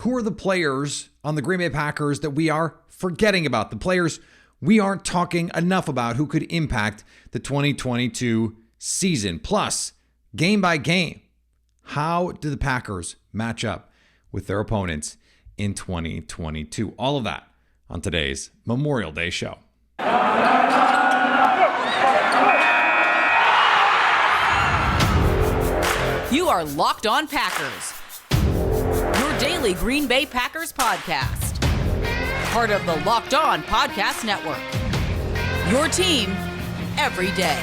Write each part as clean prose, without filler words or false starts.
who are the players on the Green Bay Packers that we are forgetting about, the players we aren't talking enough about who could impact the 2022 season. Plus, game by game, how do the Packers match up with their opponents in 2022? All of that on today's Memorial Day show. You are Locked On Packers, your daily Green Bay Packers podcast. Part of the Locked On Podcast Network, your team every day.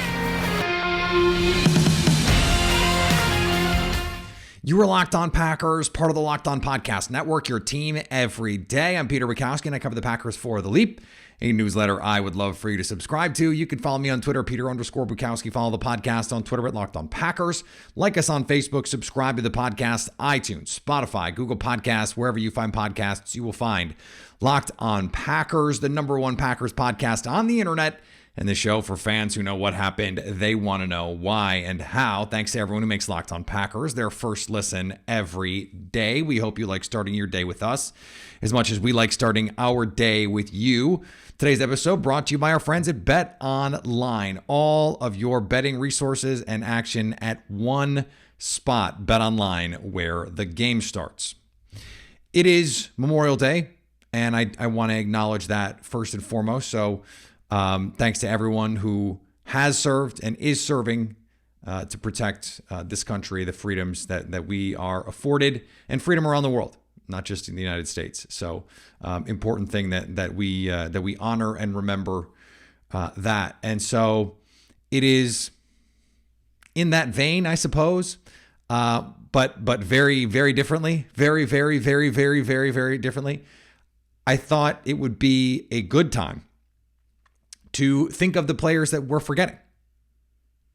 You are Locked On Packers, part of the Locked On Podcast Network, your team every day. I'm Peter Bukowski, and I cover the Packers for The Leap, a newsletter I would love for you to subscribe to. You can follow me on Twitter, Peter_Bukowski. Follow the podcast on Twitter at Locked On Packers. Like us on Facebook. Subscribe to the podcast, iTunes, Spotify, Google Podcasts, wherever you find podcasts, you will find Locked On Packers, the number one Packers podcast on the internet, and the show for fans who know what happened. They want to know why and how. Thanks to everyone who makes Locked On Packers their first listen every day. We hope you like starting your day with us as much as we like starting our day with you. Today's episode brought to you by our friends at BetOnline. All of your betting resources and action at one spot. BetOnline, where the game starts. It is Memorial Day, and I want to acknowledge that first and foremost. So thanks to everyone who has served and is serving to protect this country, the freedoms that we are afforded, and freedom around the world, not just in the United States. So important thing that we honor and remember that. And so it is in that vein, I suppose, but very, very differently, very, very, very, very, very, very differently. I thought it would be a good time to think of the players that we're forgetting.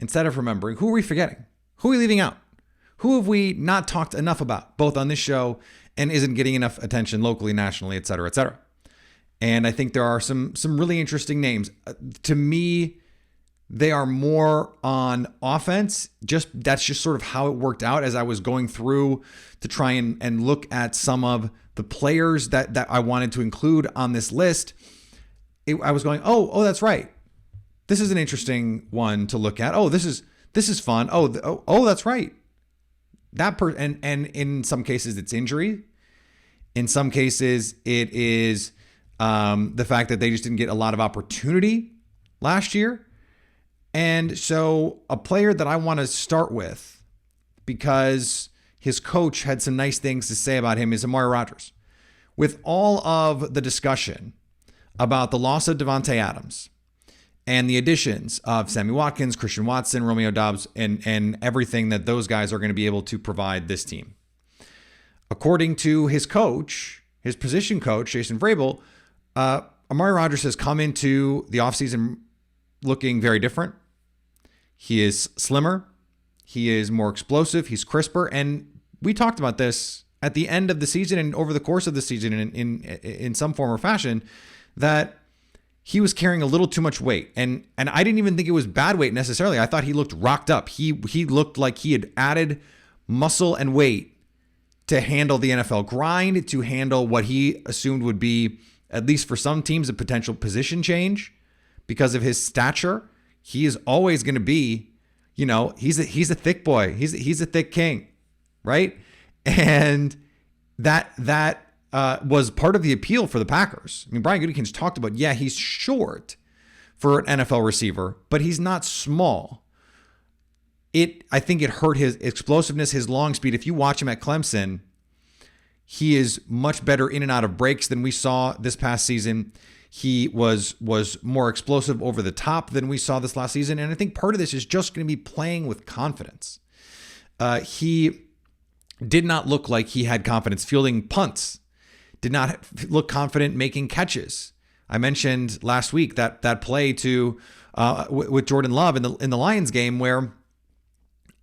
Instead of remembering, who are we forgetting? Who are we leaving out? Who have we not talked enough about, both on this show and isn't getting enough attention locally, nationally, et cetera, et cetera? And I think there are some really interesting names. To me, they are more on offense. That's just sort of how it worked out as I was going through to try and look at some of the players that I wanted to include on this list. I was going, oh, that's right. This is an interesting one to look at. Oh, this is fun. Oh, that's right. And in some cases it's injury. In some cases it is the fact that they just didn't get a lot of opportunity last year. And so a player that I want to start with, because his coach had some nice things to say about him, is Amari Rodgers. With all of the discussion about the loss of Devontae Adams and the additions of Sammy Watkins, Christian Watson, Romeo Doubs, and everything that those guys are going to be able to provide this team. According to his coach, his position coach, Jason Vrabel, Amari Rodgers has come into the offseason looking very different. He is slimmer. He is more explosive. He's crisper. And we talked about this at the end of the season and over the course of the season in some form or fashion, that he was carrying a little too much weight. And I didn't even think it was bad weight necessarily. I thought he looked rocked up. He looked like he had added muscle and weight to handle the NFL grind, to handle what he assumed would be, at least for some teams, a potential position change because of his stature. He is always going to be, he's a thick boy. He's a thick king, right? And that was part of the appeal for the Packers. I mean, Brian Gutekunst talked about, he's short for an NFL receiver, but he's not small. I think it hurt his explosiveness, his long speed. If you watch him at Clemson, he is much better in and out of breaks than we saw this past season. He was more explosive over the top than we saw this last season. And I think part of this is just going to be playing with confidence. He did not look like he had confidence fielding punts. Did not look confident making catches. I mentioned last week that play with Jordan Love in the Lions game where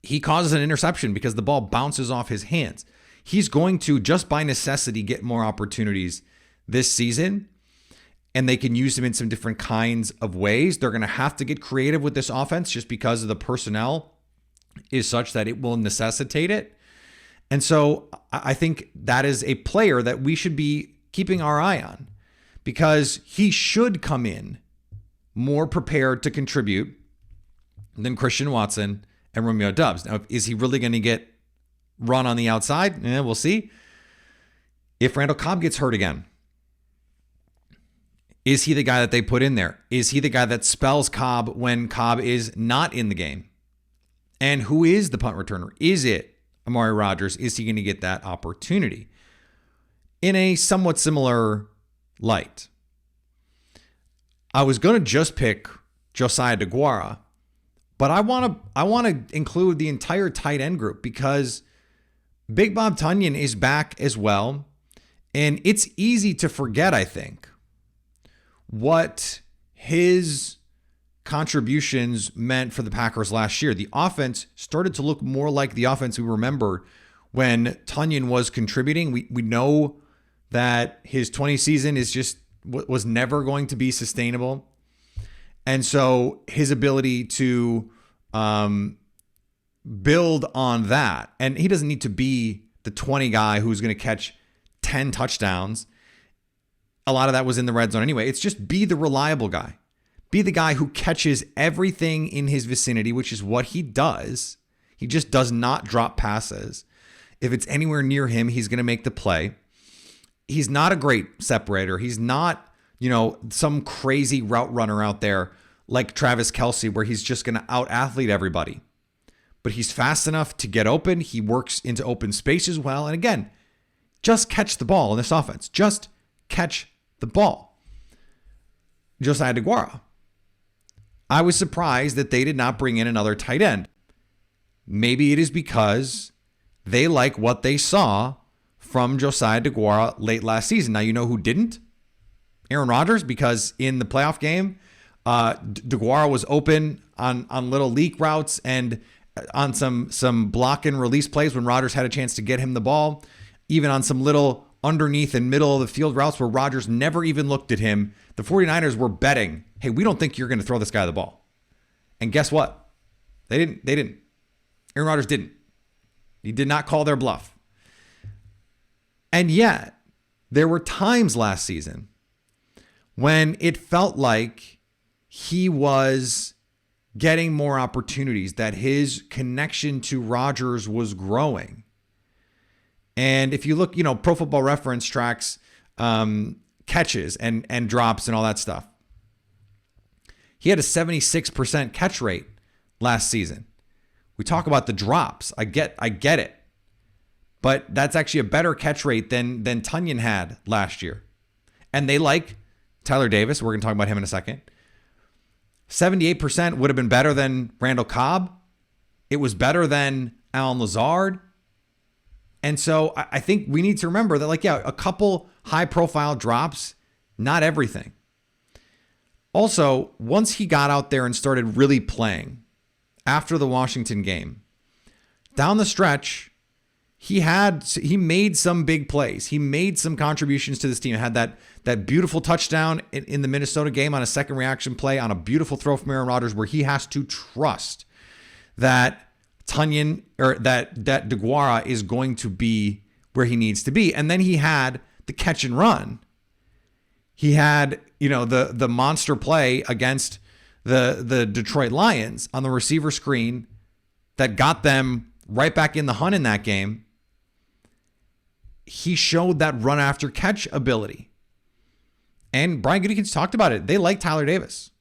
he causes an interception because the ball bounces off his hands. He's going to, just by necessity, get more opportunities this season, and they can use him in some different kinds of ways. They're going to have to get creative with this offense just because of the personnel is such that it will necessitate it. And so I think that is a player that we should be keeping our eye on, because he should come in more prepared to contribute than Christian Watson and Romeo Doubs. Now, is he really going to get run on the outside? We'll see. If Randall Cobb gets hurt again, is he the guy that they put in there? Is he the guy that spells Cobb when Cobb is not in the game? And who is the punt returner? Is it Amari Rodgers? Is he going to get that opportunity? In a somewhat similar light, I was going to just pick Josiah DeGuara, but I want to include the entire tight end group, because Big Bob Tonyan is back as well. And it's easy to forget, I think, what his contributions meant for the Packers last year. The offense started to look more like the offense we remember when Tonyan was contributing. We know that his 20 season was never going to be sustainable. And so his ability to build on that, and he doesn't need to be the 20 guy who's going to catch 10 touchdowns. A lot of that was in the red zone anyway. It's just be the reliable guy. Be the guy who catches everything in his vicinity, which is what he does. He just does not drop passes. If it's anywhere near him, he's going to make the play. He's not a great separator. He's not, some crazy route runner out there like Travis Kelce, where he's just going to out-athlete everybody. But he's fast enough to get open. He works into open spaces well. And again, just catch the ball in this offense. Just catch the ball. Josiah DeGuara. I was surprised that they did not bring in another tight end. Maybe it is because they like what they saw from Josiah DeGuara late last season. Now, you know who didn't? Aaron Rodgers, because in the playoff game, DeGuara was open on little leak routes and on some block and release plays when Rodgers had a chance to get him the ball, even on some little underneath and middle of the field routes where Rodgers never even looked at him. The 49ers were betting, hey, we don't think you're going to throw this guy the ball. And guess what? They didn't. Aaron Rodgers didn't. He did not call their bluff. And yet, there were times last season when it felt like he was getting more opportunities, that his connection to Rodgers was growing. And if you look, Pro Football Reference tracks catches and drops and all that stuff. He had a 76% catch rate last season. We talk about the drops. I get it. But that's actually a better catch rate than Tonyan had last year. And they like Tyler Davis. We're going to talk about him in a second. 78% would have been better than Randall Cobb. It was better than Allen Lazard. And so I think we need to remember that, a couple high-profile drops, not everything. Also, once he got out there and started really playing after the Washington game, down the stretch, he made some big plays. He made some contributions to this team. Had that beautiful touchdown in the Minnesota game on a second reaction play on a beautiful throw from Aaron Rodgers, where he has to trust that Tonyan or that DeGuara is going to be where he needs to be. And then he had the catch and run. He had, the monster play against the Detroit Lions on the receiver screen that got them right back in the hunt in that game. He showed that run after catch ability. And Brian Gutekunst talked about it. They like Tyler Davis.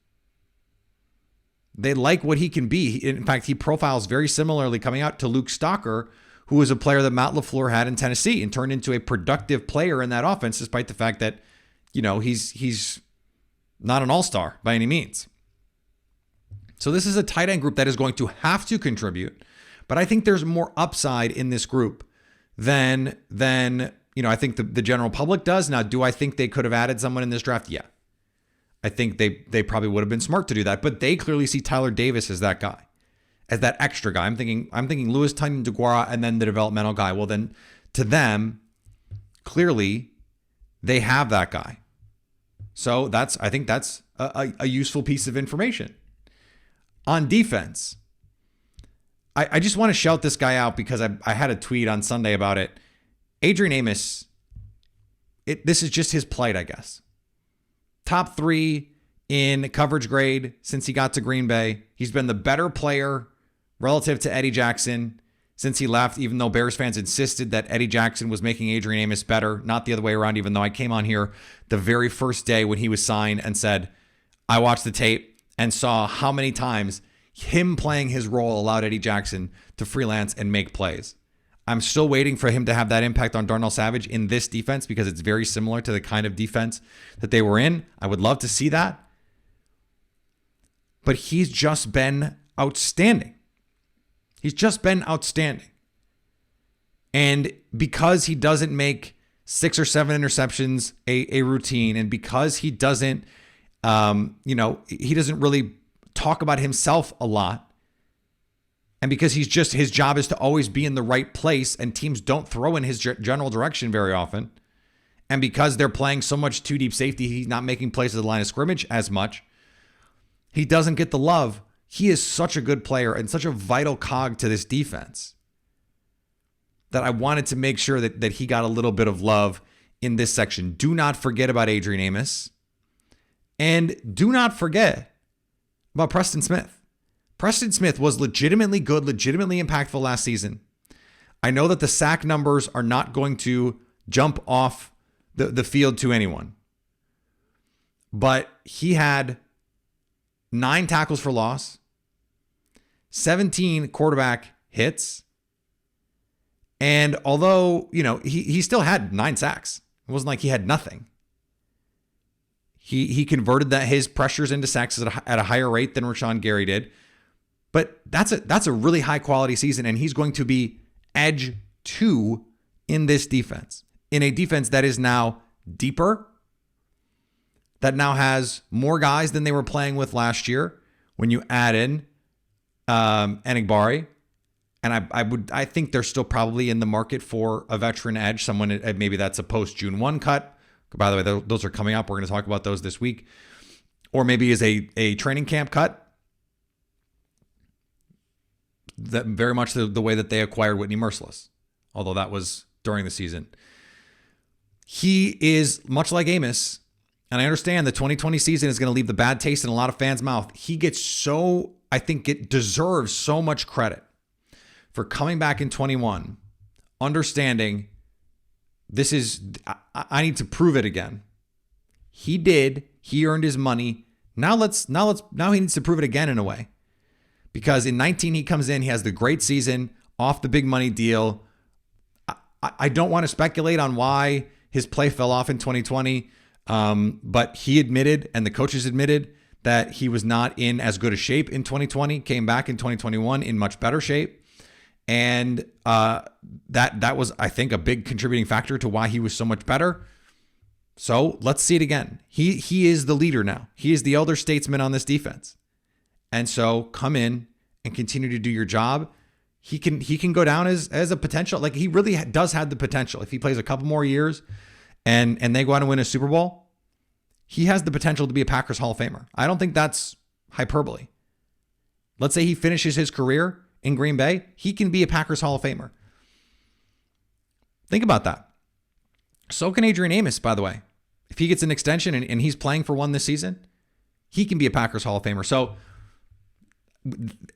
They like what he can be. In fact, he profiles very similarly coming out to Luke Stalker, who was a player that Matt LaFleur had in Tennessee and turned into a productive player in that offense, despite the fact that, he's not an all-star by any means. So this is a tight end group that is going to have to contribute, but I think there's more upside in this group than I think the general public does. Now, do I think they could have added someone in this draft? Yeah. I think they probably would have been smart to do that, but they clearly see Tyler Davis as that guy, as that extra guy. I'm thinking Lewis, Tonyan, DeGuara, and then the developmental guy. Well, then to them, clearly they have that guy. So I think that's a useful piece of information. On defense, I just want to shout this guy out because I had a tweet on Sunday about it. Adrian Amos, this is just his plight, I guess. Top 3 in coverage grade since he got to Green Bay. He's been the better player relative to Eddie Jackson since he left, even though Bears fans insisted that Eddie Jackson was making Adrian Amos better, not the other way around, even though I came on here the very first day when he was signed and said, I watched the tape and saw how many times him playing his role allowed Eddie Jackson to freelance and make plays. I'm still waiting for him to have that impact on Darnell Savage in this defense because it's very similar to the kind of defense that they were in. I would love to see that. But he's just been outstanding. He's just been outstanding. And because he doesn't make 6 or 7 interceptions a routine, and because he doesn't, he doesn't really talk about himself a lot, and because his job is to always be in the right place and teams don't throw in his general direction very often, and because they're playing so much 2 deep safety, he's not making plays at the line of scrimmage as much, he doesn't get the love. He is such a good player and such a vital cog to this defense that I wanted to make sure that he got a little bit of love in this section. Do not forget about Adrian Amos. And do not forget about Preston Smith. Preston Smith was legitimately good, legitimately impactful last season. I know that the sack numbers are not going to jump off the field to anyone. But he had 9 tackles for loss, 17 quarterback hits. And although, he still had 9 sacks. It wasn't like he had nothing. He converted his pressures into sacks at a higher rate than Rashawn Gary did. But that's a really high quality season, and he's going to be edge 2 in this defense. In a defense that is now deeper, that now has more guys than they were playing with last year when you add in Amari. And I think they're still probably in the market for a veteran edge, someone, maybe that's a post June 1 cut. By the way, those are coming up. We're going to talk about those this week. Or maybe is a training camp cut. That very much the way that they acquired Whitney Merciless, although that was during the season. He is much like Amos, and I understand the 2020 season is going to leave the bad taste in a lot of fans' mouth. He gets deserves so much credit for coming back in 21, understanding this is, I need to prove it again. He did. He earned his money. Now he needs to prove it again in a way. Because in 19, he comes in, he has the great season off the big money deal. I don't want to speculate on why his play fell off in 2020, but he admitted, and the coaches admitted, that he was not in as good a shape in 2020, came back in 2021 in much better shape. And that was, I think, a big contributing factor to why he was so much better. So let's see it again. He is the leader now. He is the elder statesman on this defense. And so come in and continue to do your job. He can go down as a potential. Like, he really does have the potential. If he plays a couple more years and they go out and win a Super Bowl, he has the potential to be a Packers Hall of Famer. I don't think that's hyperbole. Let's say he finishes his career in Green Bay, he can be a Packers Hall of Famer. Think about that. So can Adrian Amos, by the way. If he gets an extension and he's playing for one this season, he can be a Packers Hall of Famer. So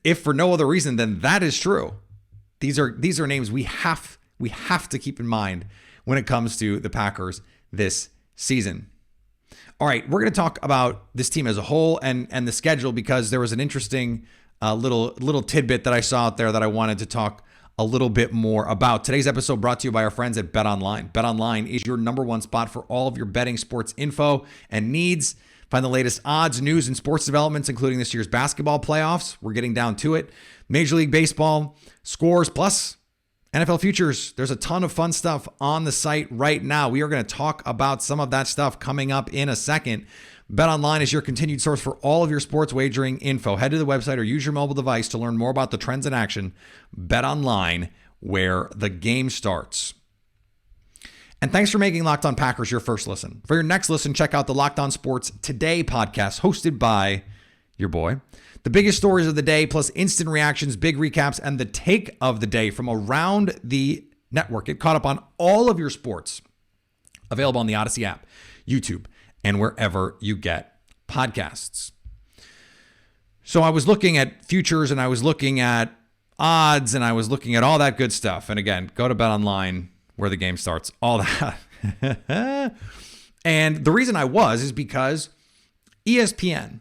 if for no other reason, then that is true. These are names we have to keep in mind when it comes to the Packers this season. All right, we're going to talk about this team as a whole and the schedule, because there was an interesting little tidbit that I saw out there that I wanted to talk a little bit more about. Today's episode brought to you by our friends at BetOnline. BetOnline is your number one spot for all of your betting sports info and needs. Find the latest odds, news, and sports developments, including this year's basketball playoffs. We're getting down to it. Major League Baseball, scores, plus NFL futures. There's a ton of fun stuff on the site right now. We are going to talk about some of that stuff coming up in a second. BetOnline is your continued source for all of your sports wagering info. Head to the website or use your mobile device to learn more about the trends in action. BetOnline, where the game starts. And thanks for making Locked On Packers your first listen. For your next listen, check out the Locked On Sports Today podcast, hosted by your boy. The biggest stories of the day, plus instant reactions, big recaps, and the take of the day from around the network. Get caught up on all of your sports. Available on the Odyssey app, YouTube, and wherever you get podcasts. So I was looking at futures and I was looking at odds and I was looking at all that good stuff. And again, go to BetOnline where the game starts, all that. And the reason I is because ESPN,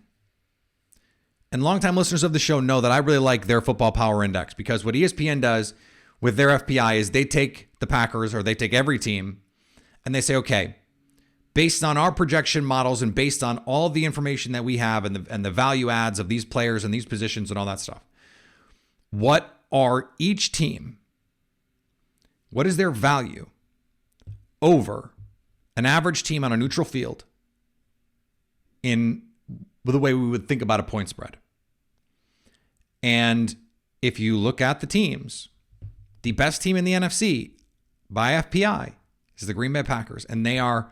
and longtime listeners of the show know that I really like their Football Power Index, because what ESPN does with their FPI is they take the Packers, or they take every team, and they say, okay, based on our projection models and based on all the information that we have and the value adds of these players and these positions and all that stuff, what are each team, what is their value over an average team on a neutral field in the way we would think about a point spread? And if you look at the teams, the best team in the NFC by FPI is the Green Bay Packers, and they are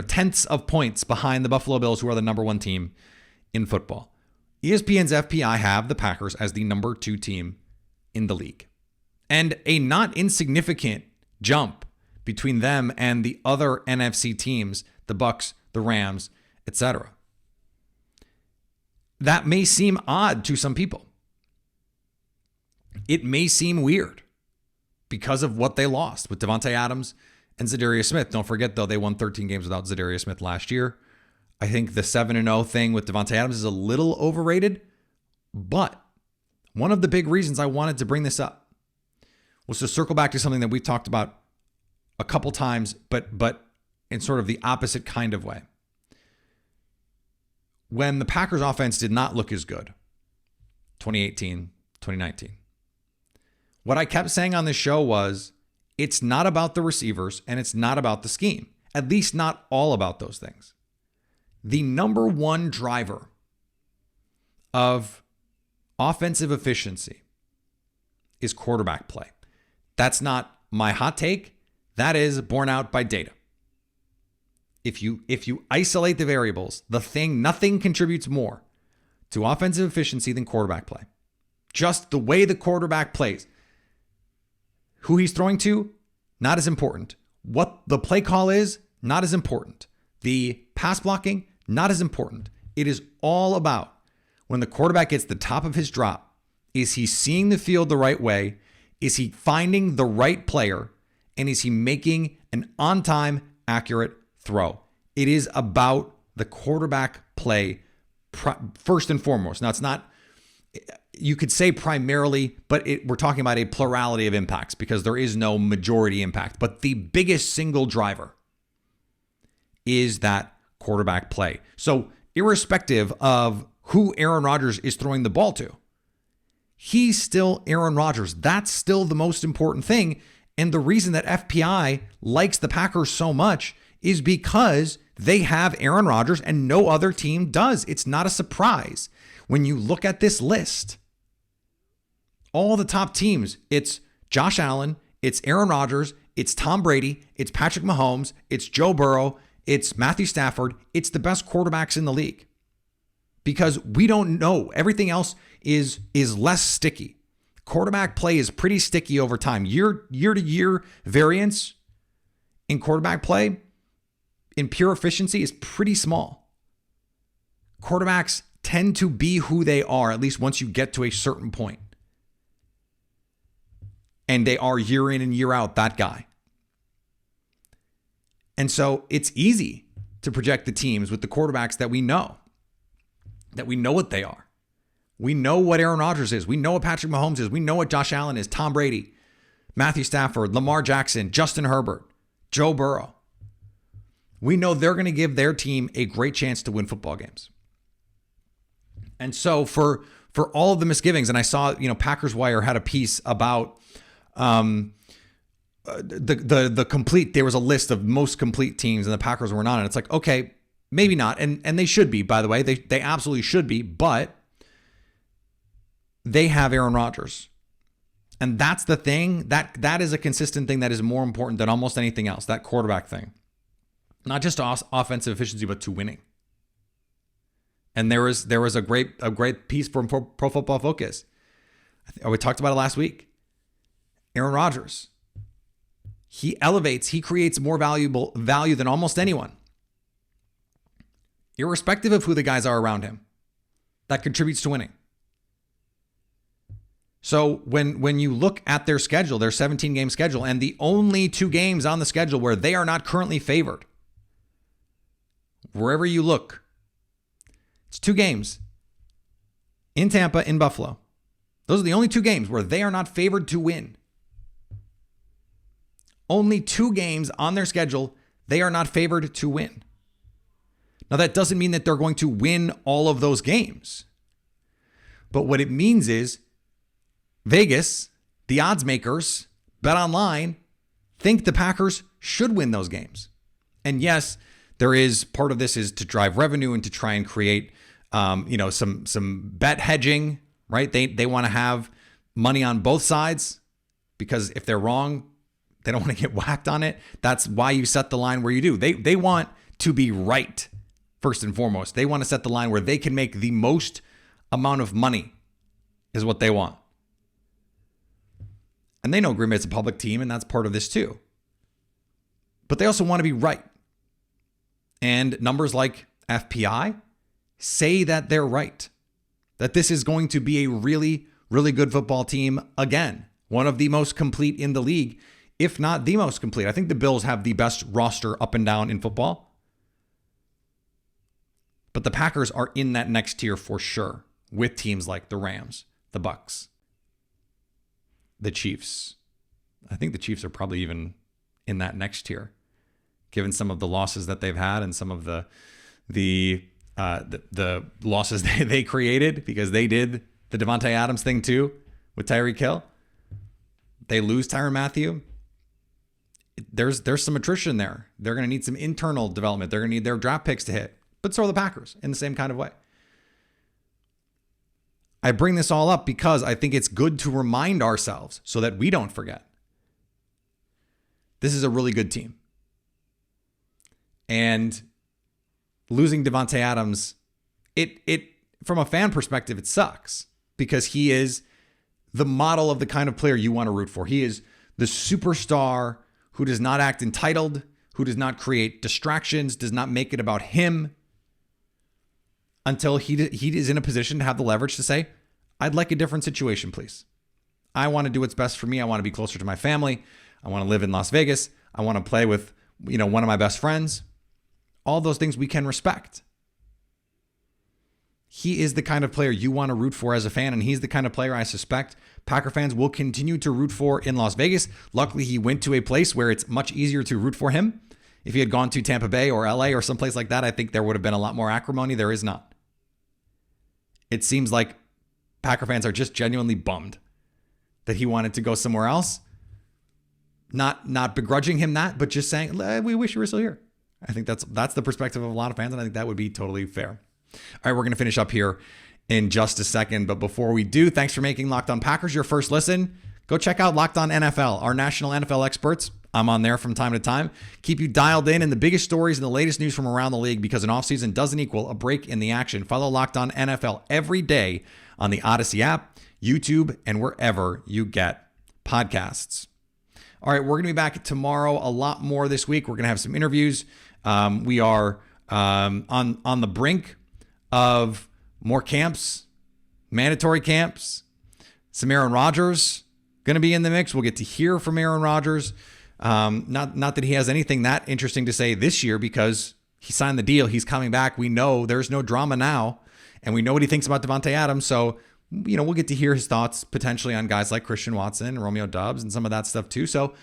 tenths of points behind the Buffalo Bills, who are the number one team in football. ESPN's FPI have the Packers as the number 2 team in the league, and a not insignificant jump between them and the other NFC teams, the Bucs, the Rams, etc. That may seem odd to some people. It may seem weird because of what they lost with Devontae Adams and Zadarius Smith. Don't forget, though, they won 13 games without Zadarius Smith last year. I think the 7-0 thing with Devontae Adams is a little overrated, but one of the big reasons I wanted to bring this up was to circle back to something that we've talked about a couple times, but in sort of the opposite kind of way. When the Packers offense did not look as good, 2018, 2019, what I kept saying on this show was, it's not about the receivers and it's not about the scheme. At least not all about those things. The number one driver of offensive efficiency is quarterback play. That's not my hot take. That is borne out by data. If you isolate the variables, nothing contributes more to offensive efficiency than quarterback play. Just the way the quarterback plays. Who he's throwing to, not as important. What the play call is, not as important. The pass blocking, not as important. It is all about when the quarterback gets the top of his drop. Is he seeing the field the right way? Is he finding the right player? And is he making an on-time, accurate throw? It is about the quarterback play first and foremost. Now, it's not, you could say primarily, but we're talking about a plurality of impacts because there is no majority impact. But the biggest single driver is that quarterback play. So irrespective of who Aaron Rodgers is throwing the ball to, he's still Aaron Rodgers. That's still the most important thing. And the reason that FPI likes the Packers so much is because they have Aaron Rodgers and no other team does. It's not a surprise. When you look at this list, all the top teams, it's Josh Allen, it's Aaron Rodgers, it's Tom Brady, it's Patrick Mahomes, it's Joe Burrow, it's Matthew Stafford. It's the best quarterbacks in the league because we don't know. Everything else is less sticky. Quarterback play is pretty sticky over time. Year to year variance in quarterback play in pure efficiency is pretty small. Quarterbacks tend to be who they are, at least once you get to a certain point. And they are year in and year out that guy. And so it's easy to project the teams with the quarterbacks that we know what they are. We know what Aaron Rodgers is. We know what Patrick Mahomes is. We know what Josh Allen is, Tom Brady, Matthew Stafford, Lamar Jackson, Justin Herbert, Joe Burrow. We know they're going to give their team a great chance to win football games. And so for all of the misgivings, and I saw, Packers Wire had a piece about the complete, there was a list of most complete teams and the Packers were not. And it's like, okay, maybe not. And they should be, by the way, they absolutely should be, but they have Aaron Rodgers. And that's the thing that is a consistent thing that is more important than almost anything else, that quarterback thing. Not just to offensive efficiency, but to winning. And there was a great piece from Pro Football Focus. We talked about it last week. Aaron Rodgers. He creates more value than almost anyone, irrespective of who the guys are around him. That contributes to winning. So when you look at their schedule, their 17-game schedule, and the only 2 games on the schedule where they are not currently favored, wherever you look, it's 2 games in Tampa, in Buffalo. Those are the only 2 games where they are not favored to win. Only 2 games on their schedule, they are not favored to win. Now, that doesn't mean that they're going to win all of those games. But what it means is Vegas, the odds makers, BetOnline, think the Packers should win those games. And yes, there is part of this is to drive revenue and to try and create, some bet hedging, right? They want to have money on both sides because if they're wrong, they don't want to get whacked on it. That's why you set the line where you do. They want to be right first and foremost. They want to set the line where they can make the most amount of money is what they want. And they know Green Bay's a public team, and that's part of this too. But they also want to be right. And numbers like FPI say that they're right. That this is going to be a really, really good football team again. One of the most complete in the league, if not the most complete. I think the Bills have the best roster up and down in football. But the Packers are in that next tier for sure, with teams like the Rams, the Bucks, the Chiefs. I think the Chiefs are probably even in that next tier, given some of the losses that they've had and some of the losses they created because they did the Devontae Adams thing too with Tyreek Hill. They lose Tyrann Mathieu. There's some attrition there. They're going to need some internal development. They're going to need their draft picks to hit. But so are the Packers in the same kind of way. I bring this all up because I think it's good to remind ourselves so that we don't forget. This is a really good team. And losing Devontae Adams, it from a fan perspective, it sucks because he is the model of the kind of player you want to root for. He is the superstar who does not act entitled, who does not create distractions, does not make it about him until he is in a position to have the leverage to say, I'd like a different situation, please. I want to do what's best for me. I want to be closer to my family. I want to live in Las Vegas. I want to play with, one of my best friends. All those things we can respect. He is the kind of player you want to root for as a fan, and he's the kind of player I suspect Packer fans will continue to root for in Las Vegas. Luckily, he went to a place where it's much easier to root for him. If he had gone to Tampa Bay or LA or someplace like that, I think there would have been a lot more acrimony. There is not. It seems like Packer fans are just genuinely bummed that he wanted to go somewhere else. Not begrudging him that, but just saying, we wish you were still here. I think that's the perspective of a lot of fans, and I think that would be totally fair. All right, we're going to finish up here in just a second. But before we do, thanks for making Locked On Packers your first listen. Go check out Locked On NFL, our national NFL experts. I'm on there from time to time. Keep you dialed in the biggest stories and the latest news from around the league because an offseason doesn't equal a break in the action. Follow Locked On NFL every day on the Odyssey app, YouTube, and wherever you get podcasts. All right, we're going to be back tomorrow. A lot more this week. We're going to have some interviews. We are on the brink of more camps, mandatory camps. Some Aaron Rodgers going to be in the mix. We'll get to hear from Aaron Rodgers. Not that he has anything that interesting to say this year because he signed the deal. He's coming back. We know there's no drama now, and we know what he thinks about Devontae Adams. So, we'll get to hear his thoughts potentially on guys like Christian Watson and Romeo Doubs and some of that stuff too. So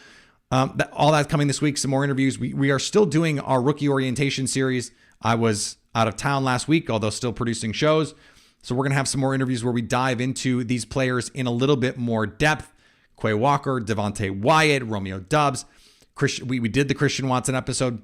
all that's coming this week. Some more interviews. We are still doing our rookie orientation series. I was out of town last week, although still producing shows. So we're going to have some more interviews where we dive into these players in a little bit more depth. Quay Walker, Devontae Wyatt, Romeo Doubs. We did the Christian Watson episode.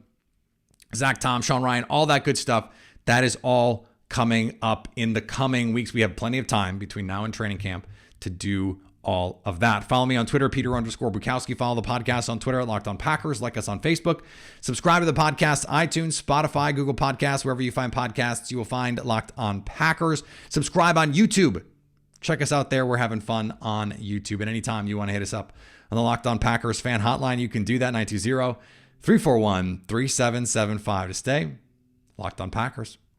Zach Tom, Sean Ryan, all that good stuff. That is all coming up in the coming weeks. We have plenty of time between now and training camp to do all of that. Follow me on Twitter, Peter_Bukowski. Follow the podcast on Twitter at Locked On Packers. Like us on Facebook. Subscribe to the podcast, iTunes, Spotify, Google Podcasts, wherever you find podcasts, you will find Locked On Packers. Subscribe on YouTube. Check us out there. We're having fun on YouTube. And anytime you want to hit us up on the Locked On Packers fan hotline, you can do that, 920-341-3775 to stay Locked On Packers.